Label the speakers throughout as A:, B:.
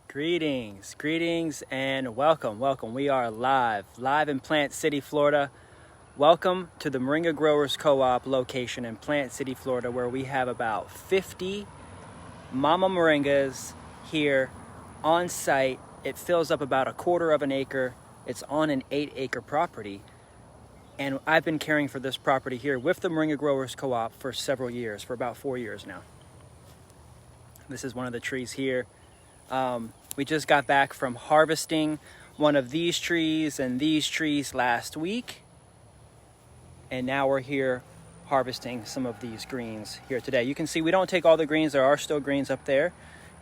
A: Greetings, and welcome. We are live in Plant City, Florida. Welcome to the Moringa Growers Co-op location in Plant City, Florida, where we have about 50 mama moringas here on site. It fills up about 1/4 of an acre. It's on an 8-acre property. And I've been caring for this property here with the Moringa Growers Co-op for several years, for about 4 years now. This is one of the trees here. We just got back from harvesting one of these trees and these trees last week. And now we're here harvesting some of these greens here today. You can see we don't take all the greens. There are still greens up there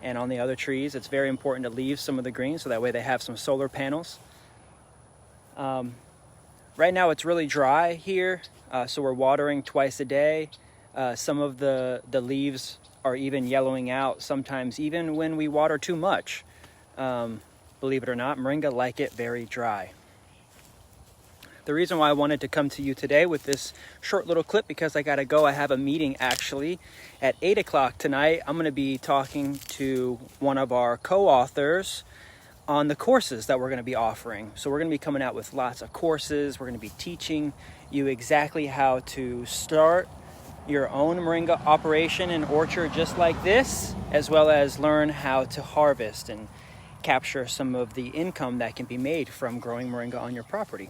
A: and on the other trees. It's very important to leave some of the greens so that way they have some solar panels. Right now it's really dry here, so we're watering twice a day. Some of the leaves are even yellowing out sometimes, even when we water too much. Believe it or not, moringa like it very dry. The reason why I wanted to come to you today with this short little clip, because I gotta go. I have a meeting actually at 8 o'clock tonight. I'm gonna be talking to one of our co-authors on the courses that we're gonna be offering. So we're gonna be coming out with lots of courses. We're gonna be teaching you exactly how to start your own moringa operation and orchard just like this, as well as learn how to harvest and capture some of the income that can be made from growing moringa on your property.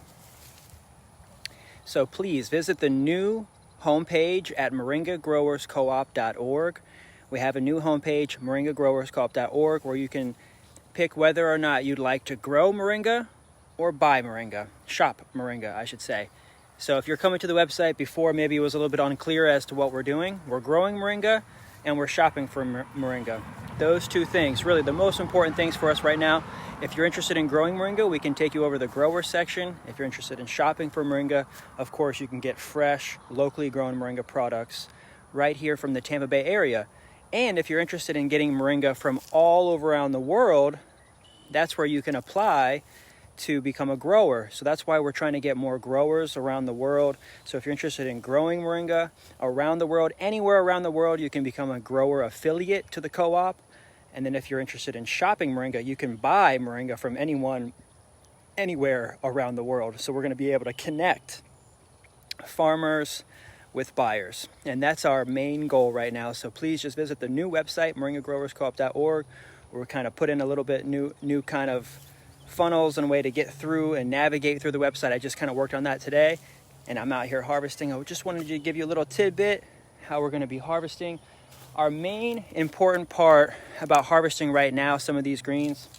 A: So please visit the new homepage at moringagrowerscoop.org. We have a new homepage, moringagrowerscoop.org, where you can pick whether or not you'd like to grow moringa or buy moringa, shop moringa, I should say. So if you're coming to the website before, maybe it was a little bit unclear as to what we're doing. We're growing moringa and we're shopping for moringa. Those two things, really the most important things for us right now. If you're interested in growing moringa, we can take you over the grower section. If you're interested in shopping for moringa, of course, you can get fresh, locally grown moringa products right here from the Tampa Bay area. And if you're interested in getting moringa from all over around the world, that's where you can apply to become a grower. So that's why we're trying to get more growers around the world. So if you're interested in growing moringa around the world, anywhere around the world, you can become a grower affiliate to the co-op. And then if you're interested in shopping moringa, you can buy moringa from anyone, anywhere around the world. So we're going to be able to connect farmers with buyers. And that's our main goal right now. So please just visit the new website, moringagrowerscoop.org, where we're kind of put in a little bit new kind of funnels and a way to get through and navigate through the website. I just kind of worked on that today, and I'm out here harvesting. I just wanted to give you a little tidbit how we're going to be harvesting. Our main important part about harvesting right now, some of these greens,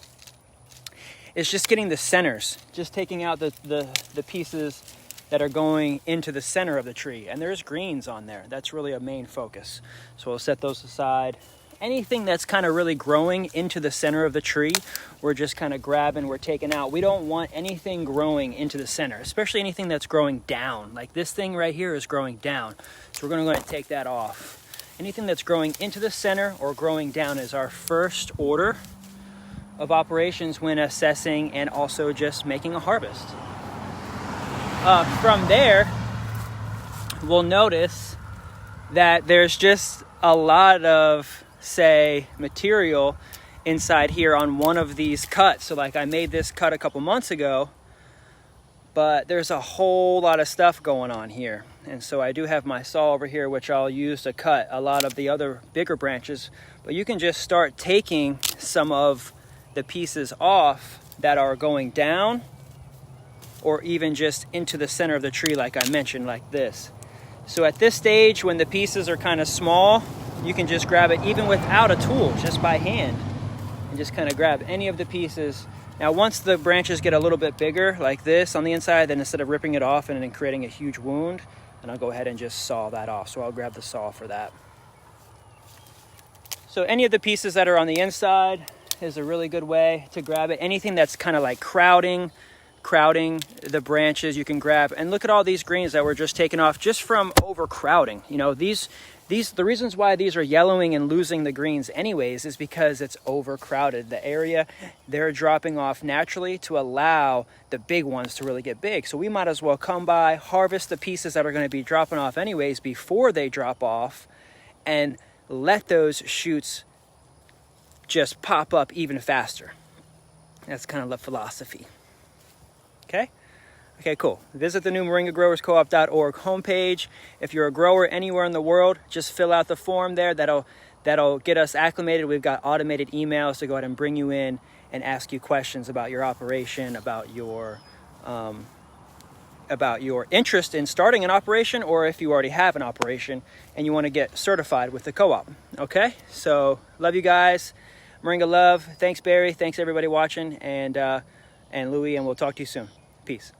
A: is just getting the centers, just taking out the pieces that are going into the center of the tree. And there's greens on there. That's really a main focus. So we'll set those aside. Anything that's kind of really growing into the center of the tree, we're just kind of grabbing, we're taking out. We don't want anything growing into the center, especially anything that's growing down. Like this thing right here is growing down. So we're going to go ahead and take that off. Anything that's growing into the center or growing down is our first order of operations when assessing and also just making a harvest. From there, we'll notice that there's just a lot of, say, material inside here on one of these cuts. So like I made this cut a couple months ago, but there's a whole lot of stuff going on here. And so I do have my saw over here, which I'll use to cut a lot of the other bigger branches. But you can just start taking some of the pieces off that are going down or even just into the center of the tree, like I mentioned, like this. So at this stage, when the pieces are kind of small, you can just grab it even without a tool, just by hand, and just kind of grab any of the pieces. Now, once the branches get a little bit bigger, like this on the inside, then instead of ripping it off and then creating a huge wound, then I'll go ahead and just saw that off. So I'll grab the saw for that. So any of the pieces that are on the inside is a really good way to grab it. Anything that's kind of like crowding the branches, you can grab. And look at all these greens that were just taken off just from overcrowding. You know, the reasons why these are yellowing and losing the greens anyways is because it's overcrowded. The area, they're dropping off naturally to allow the big ones to really get big. So we might as well come by, harvest the pieces that are going to be dropping off anyways before they drop off, and let those shoots just pop up even faster. That's kind of the philosophy. Okay? Okay, cool. Visit the new moringagrowerscoop.org homepage. If you're a grower anywhere in the world, just fill out the form there. That'll get us acclimated. We've got automated emails to go ahead and bring you in and ask you questions about your operation, about your interest in starting an operation, or if you already have an operation and you want to get certified with the co-op. Okay? So, love you guys. Moringa love. Thanks, Barry. Thanks, everybody watching. And Louie, and we'll talk to you soon. Peace.